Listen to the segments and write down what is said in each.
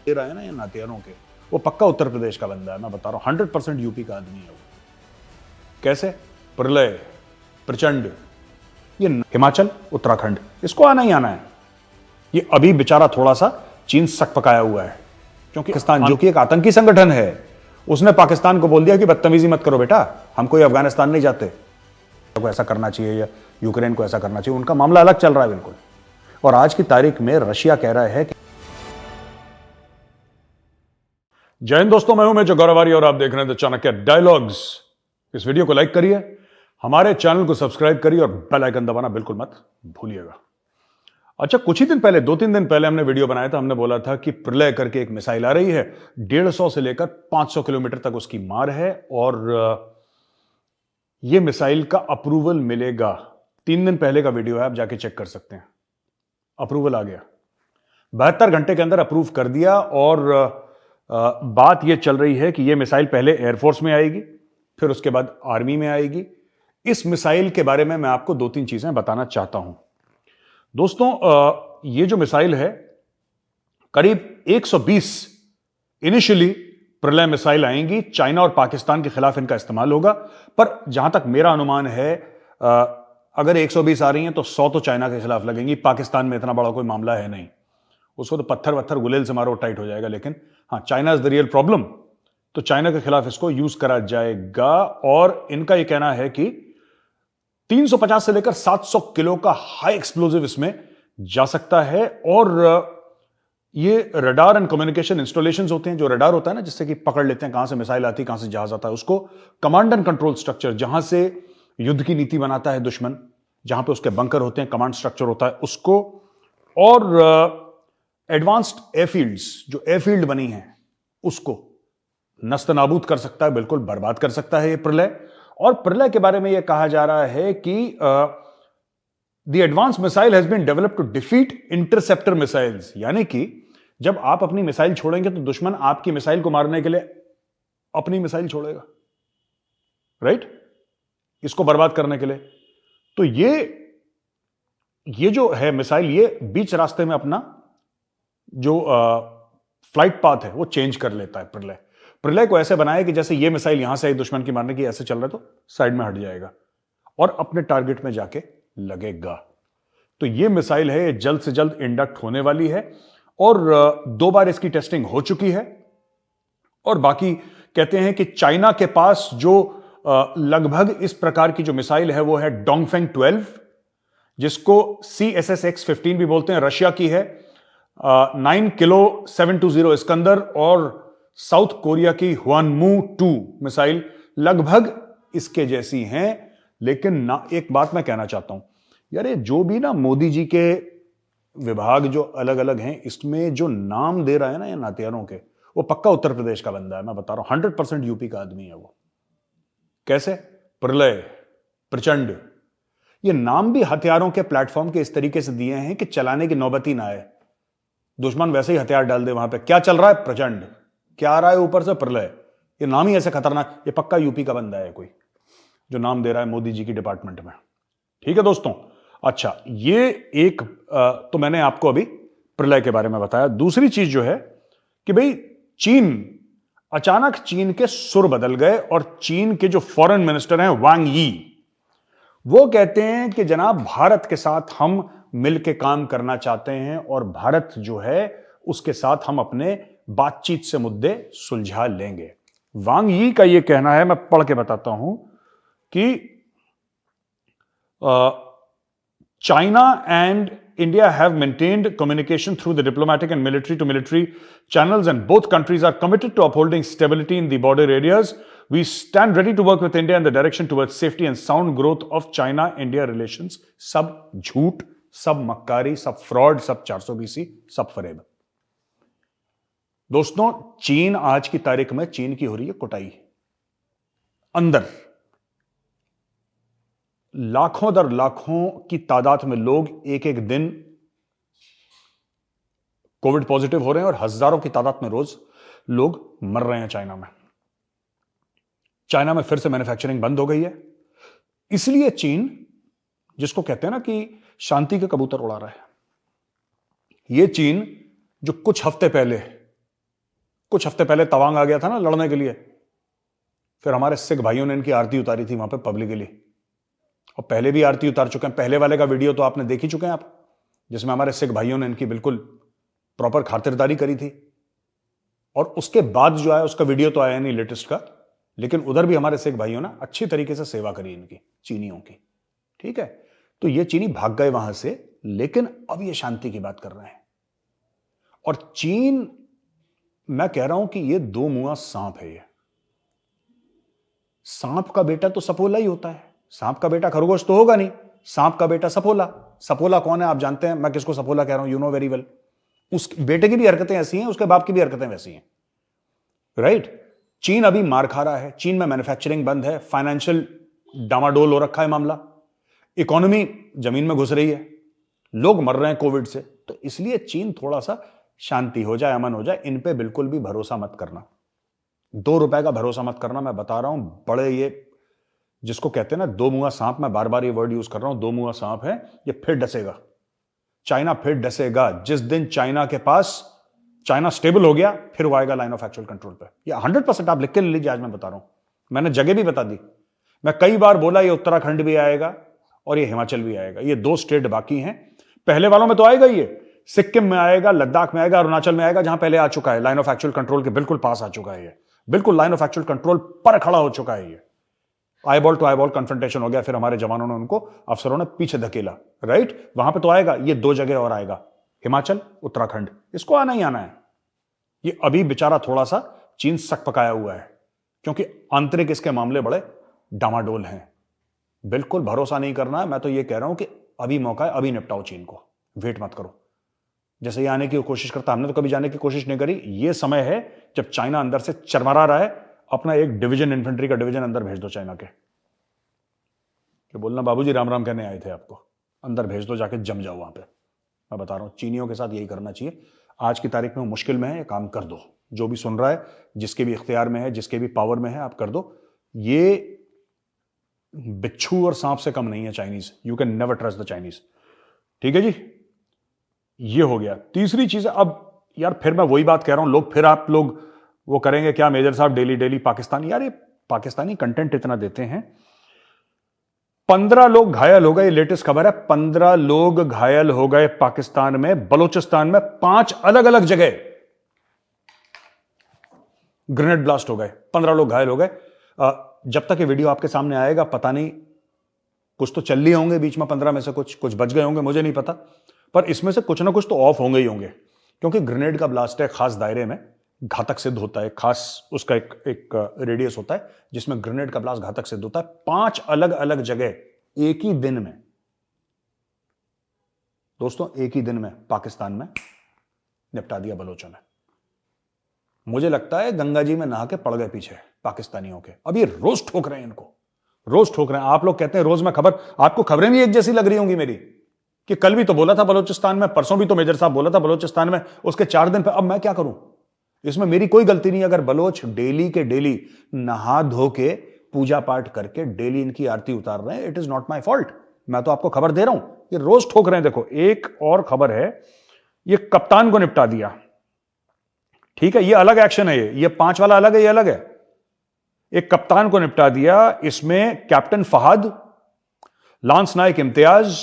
दे रहा है ना ये नातियारों के, वो पक्का उत्तर प्रदेश का बंदा है, मैं बता रहा हूं 100% यूपी का आदमी है वो। कैसे? प्रलय, प्रचंड, ये हिमाचल उत्तराखंड, इसको आना ही आना है। ये अभी बेचारा थोड़ा सा चीन सक पकाया हुआ है, क्योंकि पाकिस्तान जो कि एक आतंकी संगठन है, उसने पाकिस्तान को बोल दिया कि बदतमीजी मत करो बेटा, हम कोई अफगानिस्तान नहीं जाते, को ऐसा करना चाहिए या यूक्रेन को ऐसा करना चाहिए, उनका मामला अलग चल रहा है बिल्कुल। और आज की तारीख में रशिया कह रहा है कि जय हिंद दोस्तों, मैं हूं मेजर गौरवारी और आप देख रहे हैं द चाणक्य डायलॉग्स। इस वीडियो को लाइक करिए, हमारे चैनल को सब्सक्राइब करिए और बेल आइकन दबाना बिल्कुल मत भूलिएगा। अच्छा, कुछ ही दिन पहले, 2-3 दिन पहले हमने वीडियो बनाया था। हमने बोला था कि प्रलय करके एक मिसाइल आ रही है, 150 से लेकर 500 किलोमीटर तक उसकी मार है और यह मिसाइल का अप्रूवल मिलेगा। 3 दिन पहले का वीडियो है, आप जाके चेक कर सकते हैं। अप्रूवल आ गया, 72 घंटे के अंदर अप्रूव कर दिया। और बात यह चल रही है कि यह मिसाइल पहले एयरफोर्स में आएगी, फिर उसके बाद आर्मी में आएगी। इस मिसाइल के बारे में मैं आपको 2-3 चीजें बताना चाहता हूं। दोस्तों, यह जो मिसाइल है, करीब 120 इनिशियली प्रलय मिसाइल आएंगी, चाइना और पाकिस्तान के खिलाफ इनका इस्तेमाल होगा। पर जहां तक मेरा अनुमान है, अगर 120 आ रही हैं तो 100 तो चाइना के खिलाफ लगेंगी। पाकिस्तान में इतना बड़ा कोई मामला है नहीं, उसको तो पत्थर वत्थर गुलेल से मारो टाइट हो जाएगा। लेकिन हाँ, China is the real problem, तो चाइना के खिलाफ इसको यूज करा जाएगा। और इनका यह कहना है कि 350 से लेकर 700 किलो का हाई एक्सप्लोजिव इसमें जा सकता है। और ये रडार एंड कम्युनिकेशन इंस्टॉलेशंस होते हैं, जो रडार होता है ना, जिससे कि पकड़ लेते हैं कहां से मिसाइल आती है, कहां से जहाज आता है, उसको कमांड एंड कंट्रोल स्ट्रक्चर, जहां से युद्ध की नीति बनाता है दुश्मन, जहां पे उसके बंकर होते हैं, कमांड स्ट्रक्चर होता है उसको। और एडवांस्ड एयरफील्ड्स, जो एयरफील्ड बनी है, उसको नस्त नाबूद कर सकता है, बिल्कुल बर्बाद कर सकता है ये प्रलय। और प्रलय के बारे में यह कहा जा रहा है कि the advance missile has been developed to defeat interceptor missiles, यानी कि जब आप अपनी मिसाइल छोड़ेंगे तो दुश्मन आपकी मिसाइल को मारने के लिए अपनी मिसाइल छोड़ेगा, राइट, इसको बर्बाद करने के लिए। तो ये जो है मिसाइल, ये बीच रास्ते में अपना जो फ्लाइट पाथ है वो चेंज कर लेता है। प्रलय को ऐसे बनाया कि जैसे ये मिसाइल यहां से दुश्मन की मारने की ऐसे चल रहा है तो साइड में हट जाएगा और अपने टारगेट में जाके लगेगा। तो ये मिसाइल है, ये जल्द से जल्द इंडक्ट होने वाली है और 2 बार इसकी टेस्टिंग हो चुकी है। और बाकी कहते हैं कि चाइना के पास जो लगभग इस प्रकार की जो मिसाइल है वो है डोंगफेंग 12, जिसको CSSX-15 भी बोलते हैं, रशिया की है। 9 किलो 720 इस्कंदर और साउथ कोरिया की हुआनमू 2 मिसाइल लगभग इसके जैसी हैं। लेकिन ना, एक बात मैं कहना चाहता हूं यार, ये जो भी ना मोदी जी के विभाग जो अलग अलग हैं, इसमें जो नाम दे रहा है ना ये नातियारों के, वो पक्का उत्तर प्रदेश का बंदा है, मैं बता रहा हूं 100% यूपी का आदमी है वो। कैसे? प्रलय, प्रचंड, ये नाम भी हथियारों के प्लेटफॉर्म के इस तरीके से दिए हैं कि चलाने की नौबत ही ना आए, दुश्मन वैसे ही हथियार डाल दे वहां पे। क्या चल रहा है? प्रचंड। क्या आ रहा है ऊपर से? प्रलय। ये नाम ही ऐसे खतरनाक, ये पक्का यूपी का बंदा है कोई जो नाम दे रहा है मोदी जी की डिपार्टमेंट में। ठीक है दोस्तों। अच्छा, ये एक तो मैंने आपको अभी प्रलय के बारे में बताया। दूसरी चीज जो है कि भाई चीन, अचानक चीन के सुर बदल गए और चीन के जो फॉरेन मिनिस्टर हैं वांग यी, वो कहते हैं कि जनाब भारत के साथ हम मिलकर काम करना चाहते हैं और भारत जो है उसके साथ हम अपने बातचीत से मुद्दे सुलझा लेंगे। वांग यी का यह कहना है, मैं पढ़ के बताता हूं कि China and India have maintained communication through the diplomatic and military to military channels, and both countries are committed to upholding stability in the border areas. We stand ready to work with India in the direction towards safety and sound growth of China-India relations. सब झूठ, सब मक्कारी, सब fraud, सब 420, सब फरेब। दोस्तों, चीन आज की तारीख में, चीन की हो रही है कुटाई। अंदर लाखों दर लाखों की तादाद में लोग एक एक दिन कोविड पॉजिटिव हो रहे हैं और हजारों की तादाद में रोज लोग मर रहे हैं चाइना में। चाइना में फिर से मैन्युफैक्चरिंग बंद हो गई है, इसलिए चीन, जिसको कहते हैं ना कि शांति के कबूतर उड़ा रहा है, यह चीन जो कुछ हफ्ते पहले कुछ हफ्ते पहले तवांग आ गया था ना लड़ने के लिए, फिर हमारे सिख भाइयों ने इनकी आरती उतारी थी वहां पे पब्लिकली, और पहले भी आरती उतार चुके हैं। पहले वाले का वीडियो तो आपने देख ही चुके हैं आप, जिसमें हमारे सिख भाइयों ने इनकी बिल्कुल प्रॉपर खातिरदारी करी थी। और उसके बाद जो आया उसका वीडियो तो आया नहीं लेटेस्ट का, लेकिन उधर भी हमारे सिख भाइयों ने अच्छी तरीके से सेवा करी इनकी, चीनियों की। ठीक है, तो ये चीनी भाग गए वहां से, लेकिन अब ये शांति की बात कर रहे हैं। और चीन, मैं कह रहा हूं कि ये दो मुंहा सांप है। ये सांप का बेटा तो सपोला ही होता है, सांप का बेटा खरगोश तो होगा नहीं, सांप का बेटा सपोला। सपोला कौन है आप जानते हैं, मैं किसको सपोला कह रहा हूं, यू नो वेरी वेल। उस बेटे की भी हरकतें ऐसी हैं, उसके बाप की भी हरकतें वैसी हैं, राइट। चीन अभी मार खा रहा है, चीन में मैन्युफैक्चरिंग बंद है, फाइनेंशियल डामाडोल हो रखा है मामला, इकोनॉमी जमीन में घुस रही है, लोग मर रहे हैं कोविड से। तो इसलिए चीन थोड़ा सा शांति हो जाए, अमन हो जाए, इन पे बिल्कुल भी भरोसा मत करना, 2 रुपए का भरोसा मत करना। मैं बता रहा हूं, बड़े ये जिसको कहते हैं ना दो मुंहा सांप, मैं बार बार ये वर्ड यूज कर रहा हूं, दो मुंहा सांप है, ये फिर डसेगा, चाइना फिर डसेगा। जिस दिन चाइना के पास, चाइना स्टेबल हो गया, फिर वो आएगा लाइन ऑफ एक्चुअल कंट्रोल पे। ये 100% आप लिख के ले लीजिए, आज मैं बता रहा हूं, मैंने जगह भी बता दी, मैं कई बार बोला ये उत्तराखंड भी आएगा और ये हिमाचल भी आएगा, ये 2 स्टेट बाकी हैं। पहले वालों में तो आएगा, ये सिक्किम में आएगा, लद्दाख में आएगा, अरुणाचल में आएगा, जहां पहले आ चुका है, लाइन ऑफ एक्चुअल कंट्रोल के बिल्कुल पास आ चुका है, ये बिल्कुल लाइन ऑफ एक्चुअल कंट्रोल पर खड़ा हो चुका है। ये आईबॉल टू आईबॉल कन्फ्रंटेशन हो गया, फिर हमारे जवानों ने उनको, अफसरों ने पीछे धकेला, राइट। वहां पे तो आएगा, ये 2 जगह और आएगा, हिमाचल उत्तराखंड, इसको आना ही आना है। ये अभी बेचारा थोड़ा सा चीन सक पकाया हुआ है, क्योंकि आंतरिक इसके मामले बड़े डामाडोल हैं। बिल्कुल भरोसा नहीं करना है, मैं तो ये कह रहा हूं कि अभी मौका है, अभी निपटाओ चीन को, वेट मत करो। जैसे ये आने की कोशिश करता, हमने तो कभी जाने की कोशिश नहीं करी। ये समय है जब चाइना अंदर से चरमरा रहा है, अपना एक डिवीजन, इन्फेंट्री का डिवीजन अंदर भेज दो चाइना के, कि बोलना बाबूजी राम राम कहने आए थे आपको, अंदर भेज दो, जाके जम जाओ वहां पे। मैं बता रहा हूं चीनियों के साथ यही करना चाहिए। आज की तारीख में वो मुश्किल में है, ये काम कर दो। जो भी सुन रहा है, जिसके भी इख्तियार में है, जिसके भी पावर में है, आप कर दो। ये बिच्छू और सांप से कम नहीं है Chinese, you can never trust the Chinese. ठीक है जी, ये हो गया। तीसरी चीज है, अब यार फिर मैं वही बात कह रहा हूं, लोग फिर आप लोग वो करेंगे क्या मेजर साहब डेली डेली पाकिस्तानी, यार ये पाकिस्तानी कंटेंट इतना देते हैं। 15 लोग घायल हो गए, लेटेस्ट खबर है, 15 लोग घायल हो गए पाकिस्तान में, बलूचिस्तान में 5 अलग अलग जगह ग्रेनेड ब्लास्ट हो गए, 15 लोग घायल हो गए। जब तक ये वीडियो आपके सामने आएगा पता नहीं, कुछ तो चल लिए होंगे बीच में, 15 में से कुछ बच गए होंगे, मुझे नहीं पता, पर इसमें से कुछ ना कुछ तो ऑफ होंगे ही होंगे, क्योंकि ग्रेनेड का ब्लास्ट है, खास दायरे में घातक सिद्ध होता है, खास उसका एक रेडियस होता है जिसमें ग्रेनेड का ब्लास्ट घातक सिद्ध होता है। 5 अलग अलग जगह एक ही दिन में, दोस्तों एक ही दिन में पाकिस्तान में निपटा दिया बलोचों ने। मुझे लगता है गंगा जी में नहा के पड़ गए पीछे पाकिस्तानियों के। अब ये रोज ठोक रहे हैं, इनको रोज ठोक रहे हैं। आप लोग कहते हैं रोज मैं खबर, आपको खबरें भी एक जैसी लग रही होंगी मेरी, कि कल भी तो बोला था बलोचिस्तान में, परसों भी तो मेजर साहब बोला था बलोचिस्तान में, उसके 4 दिन पे। अब मैं क्या करूं, इसमें मेरी कोई गलती नहीं। अगर बलोच डेली के डेली नहा धो के पूजा पाठ करके डेली इनकी आरती उतार रहे हैं, it is not my fault. मैं तो आपको खबर दे रहा हूं, ये रोज ठोक रहे हैं। देखो एक और खबर है, ये कप्तान को निपटा दिया, ठीक है, ये अलग एक्शन है, ये 5 वाला अलग है, ये अलग है। एक कप्तान को निपटा दिया, इसमें कैप्टन फहद, लांस नायक इम्तियाज,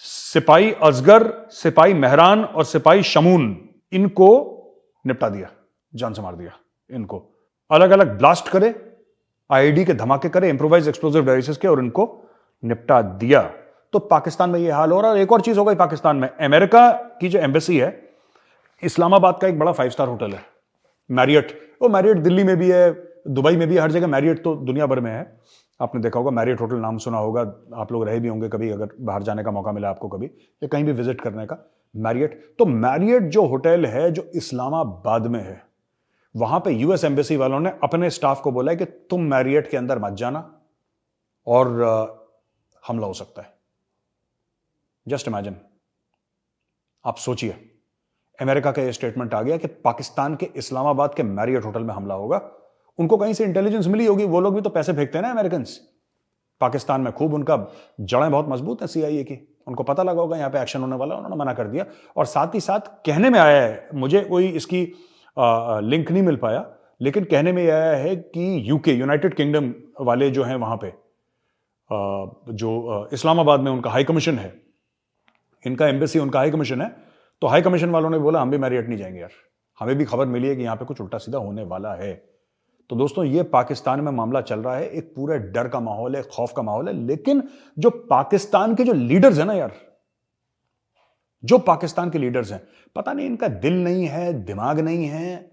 सिपाही असगर, सिपाही मेहरान और सिपाही शमून, इनको निपटा दिया, जान से मार दिया इनको। अलग अलग ब्लास्ट करे, आईईडी के धमाके करे, इंप्रोवाइज एक्सप्लोजिव डिवाइसेस के, और इनको निपटा दिया। तो पाकिस्तान में यह हाल हो रहा है। एक और चीज हो गई पाकिस्तान में, अमेरिका की जो एम्बेसी है, इस्लामाबाद का एक बड़ा 5 स्टार होटल है मैरियट। वो मैरियट दिल्ली में भी है, दुबई में भी, हर जगह मैरियट तो दुनिया भर में है। आपने देखा होगा मैरियट होटल, नाम सुना होगा, आप लोग रहे भी होंगे कभी, अगर बाहर जाने का मौका मिला आपको कभी, या कहीं भी विजिट करने का। मैरियट, तो मैरियट जो होटल है जो इस्लामाबाद में है, वहां पे यूएस एम्बेसी वालों ने अपने स्टाफ को बोला है कि तुम मैरियट के अंदर मत जाना और हमला हो सकता है। जस्ट इमेजिन, आप सोचिए, अमेरिका का यह स्टेटमेंट आ गया कि पाकिस्तान के इस्लामाबाद के मैरियट होटल में हमला होगा। उनको कहीं से इंटेलिजेंस मिली होगी, वो लोग भी तो पैसे फेंकते हैं ना अमेरिकन पाकिस्तान में खूब, उनका जड़ें बहुत मजबूत है सीआईए की, उनको पता लगा होगा यहां पे एक्शन होने वाला, उन्होंने मना कर दिया। और साथ ही साथ कहने में आया है, मुझे कोई इसकी लिंक नहीं मिल पाया, लेकिन कहने में यह आया है कि यूके, यूनाइटेड किंगडम वाले जो हैं वहां पे, जो इस्लामाबाद में उनका हाई कमीशन है, इनका एम्बेसी, उनका हाई कमीशन है, तो हाई कमीशन वालों ने बोला हम भी मैरियट नहीं जाएंगे यार, हमें भी खबर मिली है कि यहां पे कुछ उल्टा सीधा होने वाला है। तो दोस्तों ये पाकिस्तान में मामला चल रहा है, एक पूरे डर का माहौल है, खौफ का माहौल है, लेकिन जो पाकिस्तान के जो लीडर्स हैं ना यार, जो पाकिस्तान के लीडर्स हैं, पता नहीं इनका दिल नहीं है, दिमाग नहीं है,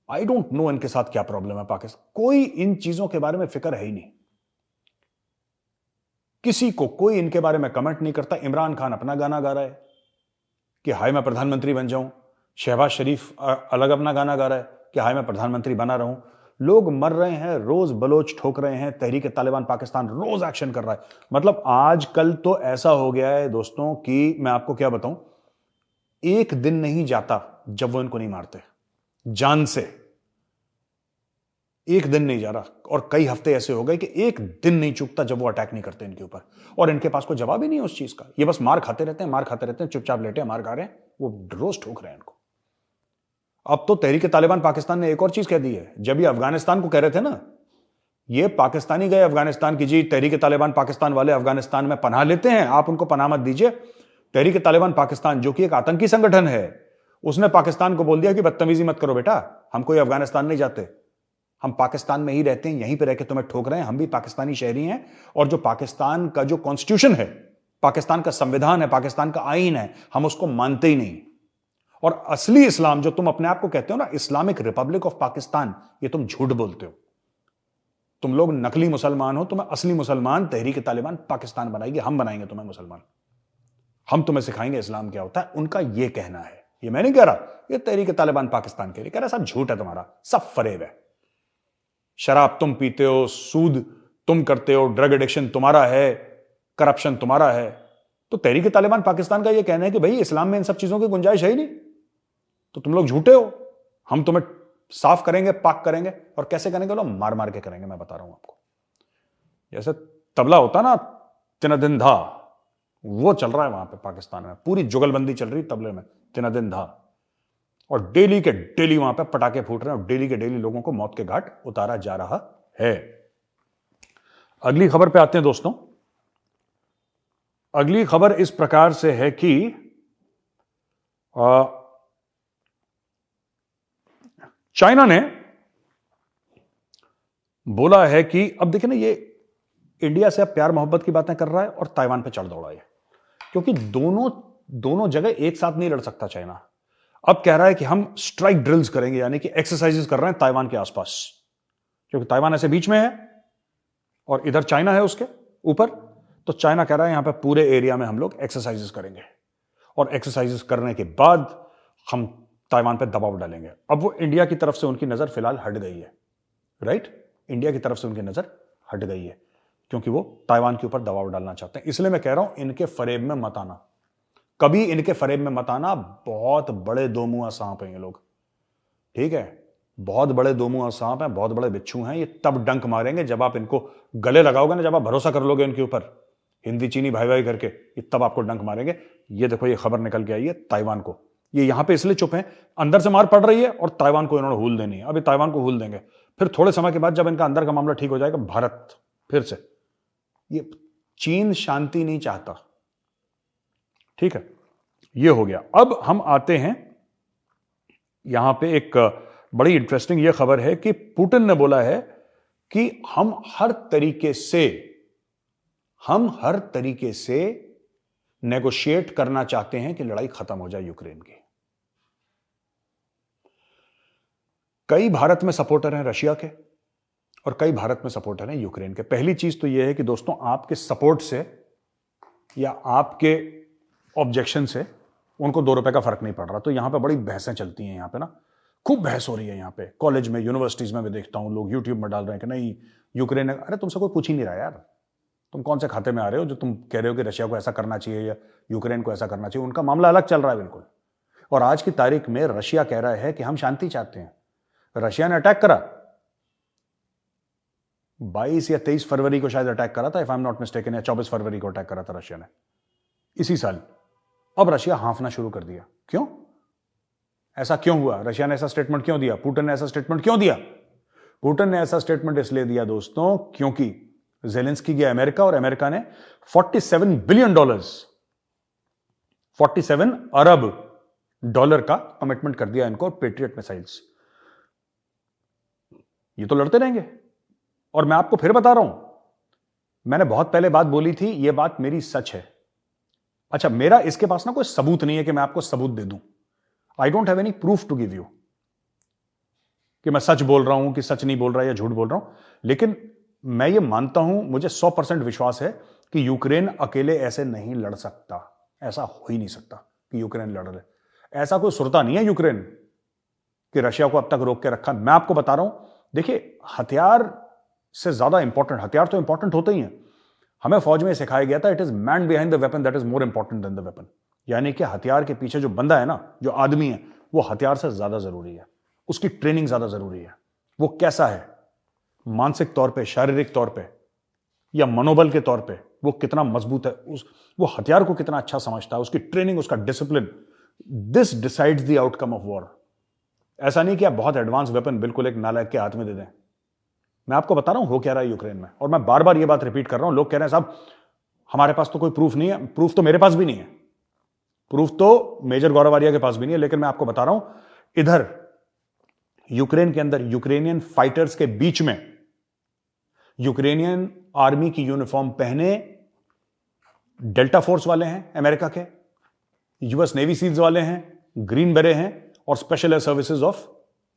आई डोंट नो इनके साथ क्या प्रॉब्लम है। पाकिस्तान कोई इन चीजों के बारे में फिक्र है ही नहीं, किसी को कोई इनके बारे में कमेंट नहीं करता। इमरान खान अपना गाना गा रहा है कि हाय मैं प्रधानमंत्री बन जाऊं, शहबाज शरीफ अलग अपना गाना गा रहा है कि हाय मैं प्रधानमंत्री बना रहूं। लोग मर रहे हैं, रोज बलोच ठोक रहे हैं, तहरीक तालिबान पाकिस्तान रोज एक्शन कर रहा है। मतलब आजकल तो ऐसा हो गया है दोस्तों कि मैं आपको क्या बताऊं, एक दिन नहीं जाता जब वो इनको नहीं मारते जान से, एक दिन नहीं जा रहा, और कई हफ्ते ऐसे हो गए कि एक दिन नहीं चूकता जब वो अटैक नहीं करते इनके ऊपर, और इनके पास कोई जवाब ही नहीं है उस चीज का। ये बस मार खाते रहते हैं, मार खाते रहते हैं, चुपचाप लेटे हैं, मार खा रहे हैं, वो रोज ठोक रहे हैं इनको। अब तो तहरीक तालिबान पाकिस्तान ने एक और चीज कह दी है, जब ये अफगानिस्तान को कह रहे थे ना, ये पाकिस्तानी गए अफगानिस्तान की, जी तहरीक तालिबान पाकिस्तान वाले अफगानिस्तान में पनाह लेते हैं, आप उनको पनाह मत दीजिए। तहरीक तालिबान पाकिस्तान जो कि एक आतंकी संगठन है, उसने पाकिस्तान को बोल दिया कि बदतमीजी मत करो बेटा, हम कोई अफगानिस्तान नहीं जाते, हम पाकिस्तान में ही रहते हैं, यहीं पे रहकर तुम्हें ठोक रहे हैं, हम भी पाकिस्तानी शहरी हैं, और जो पाकिस्तान का जो कॉन्स्टिट्यूशन है, पाकिस्तान का संविधान है, पाकिस्तान का आईन है, हम उसको मानते ही नहीं। और असली इस्लाम जो तुम अपने आप को कहते हो ना, इस्लामिक रिपब्लिक ऑफ पाकिस्तान, ये तुम झूठ बोलते हो। तुम लोग नकली मुसलमान हो, तुम्हें असली मुसलमान तहरीक तालिबान पाकिस्तान बनाएगी, हम बनाएंगे तुम्हें मुसलमान, हम तुम्हें सिखाएंगे इस्लाम क्या होता है, उनका यह कहना है। ये मैं नहीं कह रहा, ये तहरीक तालिबान पाकिस्तान के लिए कह रहा है, सब झूठ है तुम्हारा, सब फरेब है। शराब तुम पीते हो, सूद तुम करते हो, ड्रग एडिक्शन तुम्हारा है, करप्शन तुम्हारा है। तो तहरीक तालिबान पाकिस्तान का यह कहना है कि भाई इस्लाम में इन सब चीजों की गुंजाइश है ही नहीं, तो तुम लोग झूठे हो, हम तुम्हें साफ करेंगे, पाक करेंगे। और कैसे करेंगे? लोग मार मार के करेंगे, मैं बता रहा हूं आपको। जैसे तबला होता ना, तिना दिन धा, वो चल रहा है वहां पे पाकिस्तान में, पूरी जुगलबंदी चल रही तबले में, तिना दिन धा, और डेली के डेली वहां पे पटाखे फूट रहे हैं, और डेली के डेली लोगों को मौत के घाट उतारा जा रहा है। अगली खबर पे आते हैं दोस्तों। अगली खबर इस प्रकार से है कि चाइना ने बोला है कि अब देखिए ना, ये इंडिया से अब प्यार मोहब्बत की बातें कर रहा है और ताइवान पे चढ़ दौड़ा है, क्योंकि दोनों जगह एक साथ नहीं लड़ सकता चाइना। अब कह रहा है कि हम स्ट्राइक ड्रिल्स करेंगे, यानी कि एक्सरसाइजेस कर रहे हैं ताइवान के आसपास, क्योंकि ताइवान ऐसे बीच में है और इधर चाइना है उसके ऊपर। तो चाइना कह रहा है यहां पे पूरे एरिया में हम लोग एक्सरसाइजेस करेंगे, और एक्सरसाइजेस करने के बाद हम ताइवान पे दबाव डालेंगे। अब वो इंडिया की तरफ से उनकी नजर फिलहाल हट गई है, राइट? इंडिया की तरफ से उनकी नजर हट गई है, क्योंकि वो ताइवान के ऊपर दबाव डालना चाहते हैं। इसलिए मैं कह रहा हूं, इनके फरेब में मत आना, कभी इनके फरेब में मत आना। बहुत बड़े दो मुंहा सांप हैं ये लोग, ठीक है? बहुत बड़े दो मुंहा सांप हैं, बहुत बड़े बिच्छू हैं। ये तब डंक मारेंगे जब आप इनको गले लगाओगे ना, जब आप भरोसा कर लोगे इनके ऊपर, हिंदी चीनी भाई भाई करके, ये तब आपको डंक मारेंगे। ये देखो, ये खबर निकल के आई है ताइवान को, ये यहां पे इसलिए चुप हैं, अंदर से मार पड़ रही है और ताइवान को इन्होंने हूल देनी है। अभी ताइवान को हूल देंगे, फिर थोड़े समय के बाद जब इनका अंदर का मामला ठीक हो जाएगा, भारत फिर से, ये चीन शांति नहीं चाहता, ठीक है? ये हो गया। अब हम आते हैं यहां पे, एक बड़ी इंटरेस्टिंग ये खबर है कि पुतिन ने बोला है कि हम हर तरीके से नेगोशिएट करना चाहते हैं कि लड़ाई खत्म हो जाए यूक्रेन की। कई भारत में सपोर्टर हैं रशिया के, और कई भारत में सपोर्टर हैं यूक्रेन के। पहली चीज तो यह है कि दोस्तों, आपके सपोर्ट से या आपके ऑब्जेक्शन से उनको 2 रुपए का फर्क नहीं पड़ रहा। तो यहां पे बड़ी बहसें चलती हैं, यहां पे ना खूब बहस हो रही है। यहां पे कॉलेज में, यूनिवर्सिटीज में भी देखता हूं, लोग यूट्यूब में डाल रहे हैं कि नहीं यूक्रेन, अरे तुमसे कोई पूछ ही नहीं रहा यार, तुम कौन से खाते में आ रहे हो जो तुम कह रहे हो कि रशिया को ऐसा करना चाहिए या यूक्रेन को ऐसा करना चाहिए। उनका मामला अलग चल रहा है बिल्कुल। और आज की तारीख में रशिया कह रहा है कि हम शांति चाहते हैं। रशिया ने अटैक करा 22 या 23 फरवरी को शायद अटैक करा था, if I am not mistaken, या 24 फरवरी को अटैक करा था रशिया ने इसी साल। अब रशिया हांफना शुरू कर दिया। क्यों? ऐसा क्यों हुआ? रशिया ने ऐसा स्टेटमेंट क्यों दिया? पुतिन ने ऐसा स्टेटमेंट क्यों दिया? पुतिन ने ऐसा स्टेटमेंट इसलिए दिया दोस्तों क्योंकि ज़ेलेंस्की गया अमेरिका और अमेरिका ने $47 बिलियन 47 अरब डॉलर का कमिटमेंट कर दिया इनको पेट्रियट मिसाइल्स। ये तो लड़ते रहेंगे। और मैं आपको फिर बता रहा हूं, मैंने बहुत पहले बात बोली थी, यह बात मेरी सच है। अच्छा, मेरा इसके पास ना कोई सबूत नहीं है कि मैं आपको सबूत दे दूं। I don't have any proof to give you कि मैं सच बोल रहा हूं कि सच नहीं बोल रहा या झूठ बोल रहा हूं, लेकिन मैं ये मानता हूं, मुझे 100% विश्वास है कि यूक्रेन अकेले ऐसे नहीं लड़ सकता। ऐसा हो ही नहीं सकता कि यूक्रेन लड़ रहे। ऐसा कोई सुरता नहीं है यूक्रेन कि रशिया को अब तक रोक के रखा। मैं आपको बता रहा हूं, देखिए, हथियार से ज्यादा इंपॉर्टेंट, हथियार तो इंपॉर्टेंट होते ही हैं। हमें फौज में सिखाया गया था, it is man behind the weapon that is more important than the weapon. यानी कि हथियार के पीछे जो बंदा है ना, जो आदमी है, वो हथियार से ज्यादा जरूरी है। उसकी ट्रेनिंग ज्यादा जरूरी है। वो कैसा है, मानसिक तौर पे, शारीरिक तौर पे या मनोबल के तौर पे वो कितना मजबूत है, वो हथियार को कितना अच्छा समझता है, उसकी ट्रेनिंग, उसका discipline, this decides the outcome of war. ऐसा नहीं कि आप बहुत एडवांस वेपन बिल्कुल एक नालायक के हाथ में दे दें। मैं आपको बता रहा हूं हो क्या रहा है यूक्रेन में, और मैं बार बार ये बात रिपीट कर रहा हूं। लोग कह रहे हैं साहब हमारे पास तो कोई प्रूफ नहीं है। प्रूफ तो मेरे पास भी नहीं है, प्रूफ तो मेजर गौरवारिया के पास भी नहीं है, लेकिन मैं आपको बता रहा हूं, इधर यूक्रेन के अंदर यूक्रेनियन फाइटर्स के बीच में यूक्रेनियन आर्मी की यूनिफॉर्म पहने डेल्टा फोर्स वाले हैं अमेरिका के, यूएस नेवी सील्स वाले हैं, ग्रीन बेरे हैं और special air services of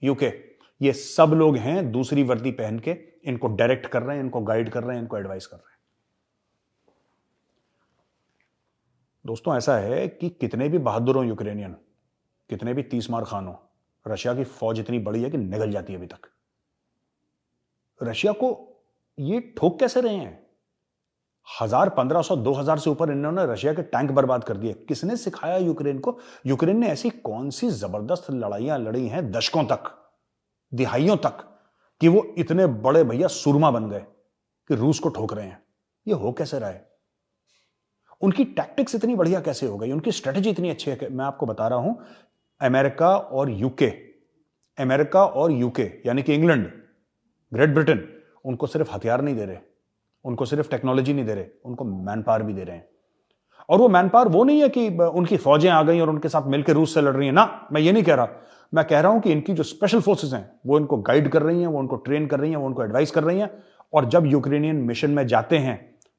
UK. ये सब लोग हैं दूसरी वर्दी पहन के, इनको डायरेक्ट कर रहे हैं, इनको गाइड कर रहे हैं, इनको एडवाइस कर रहे हैं। दोस्तों, ऐसा है कि कितने भी बहादुर हो यूक्रेनियन, कितने भी 30 मार खान हो, रशिया की फौज इतनी बड़ी है कि निगल जाती है अभी तक। रशिया को ये ठोक कैसे रहे हैं? 1000, 1500, 2000 से ऊपर इन्होंने रशिया के टैंक बर्बाद कर दिए। किसने सिखाया यूक्रेन को? यूक्रेन ने ऐसी कौन सी जबरदस्त लड़ाइयां लड़ी हैं दशकों तक, दिहाइयों तक, कि वो इतने बड़े भैया सुरमा बन गए कि रूस को ठोक रहे हैं। ये हो कैसे रहा है? उनकी टैक्टिक्स इतनी बढ़िया कैसे हो गई? उनकी स्ट्रेटेजी इतनी अच्छी है कि मैं आपको बता रहा हूं, अमेरिका और यूके यानी कि इंग्लैंड, ग्रेट ब्रिटेन, उनको सिर्फ हथियार नहीं दे रहे, उनको सिर्फ टेक्नोलॉजी नहीं दे रहे, उनको मैन पावर भी दे रहे हैं। और वो मैन पावर वो नहीं है कि उनकी फौजें आ गई और उनके साथ मिलकर रूस से लड़ रही हैं ना, मैं ये नहीं कह रहा। मैं कह रहा हूं कि इनकी जो स्पेशल फोर्सेस हैं वो इनको गाइड कर रही हैं, वो उनको ट्रेन कर रही हैं, वो उनको एडवाइस कर रही हैं। और जब यूक्रेनियन मिशन में जाते हैं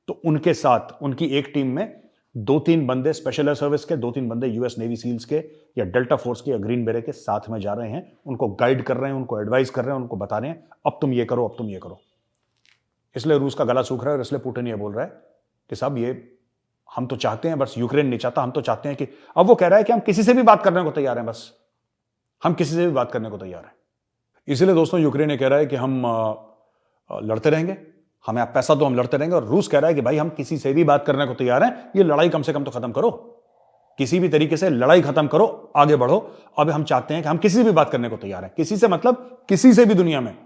तो उनके साथ, उनकी एक टीम में 2-3 बंदे स्पेशल एयर सर्विस के, 2-3 बंदे यूएस नेवी सील्स के या डेल्टा फोर्स के या ग्रीन बेरे के साथ में जा रहे हैं, उनको गाइड कर रहे हैं, उनको एडवाइस कर रहे हैं, उनको बता रहे हैं अब तुम ये करो, अब तुम ये करो। इसलिए रूस का गला सूख रहा है और इसलिए पुतिन ये बोल रहा है कि साहब ये हम तो चाहते हैं, बस यूक्रेन नहीं चाहता, हम तो चाहते हैं कि, अब वो कह रहा है कि हम किसी से भी बात करने को तैयार हैं, बस हम किसी से भी बात करने को तैयार हैं। इसलिए दोस्तों यूक्रेन ये कह रहा है कि हम लड़ते रहेंगे, हमें आप पैसा दो, हम लड़ते रहेंगे। और रूस कह रहा है कि भाई हम किसी से भी बात करने को तैयार हैं, ये लड़ाई कम से कम तो खत्म करो, किसी भी तरीके से लड़ाई खत्म करो, आगे बढ़ो। अब हम चाहते हैं कि हम किसी से भी बात करने को तैयार हैं, किसी से मतलब किसी से भी दुनिया में।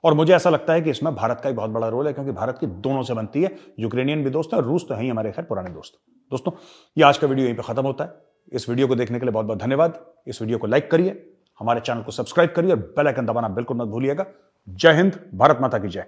और मुझे ऐसा लगता है कि इसमें भारत का ही बहुत बड़ा रोल है, क्योंकि भारत की दोनों से बनती है, यूक्रेनियन भी दोस्त है और रूस तो है ही हमारे खैर पुराने दोस्त। दोस्तों, ये आज का वीडियो यहीं पे खत्म होता है। इस वीडियो को देखने के लिए बहुत बहुत धन्यवाद। इस वीडियो को लाइक करिए, हमारे चैनल को सब्सक्राइब करिए और बेल आइकन दबाना बिल्कुल मत भूलिएगा। जय हिंद, भारत माता की जय।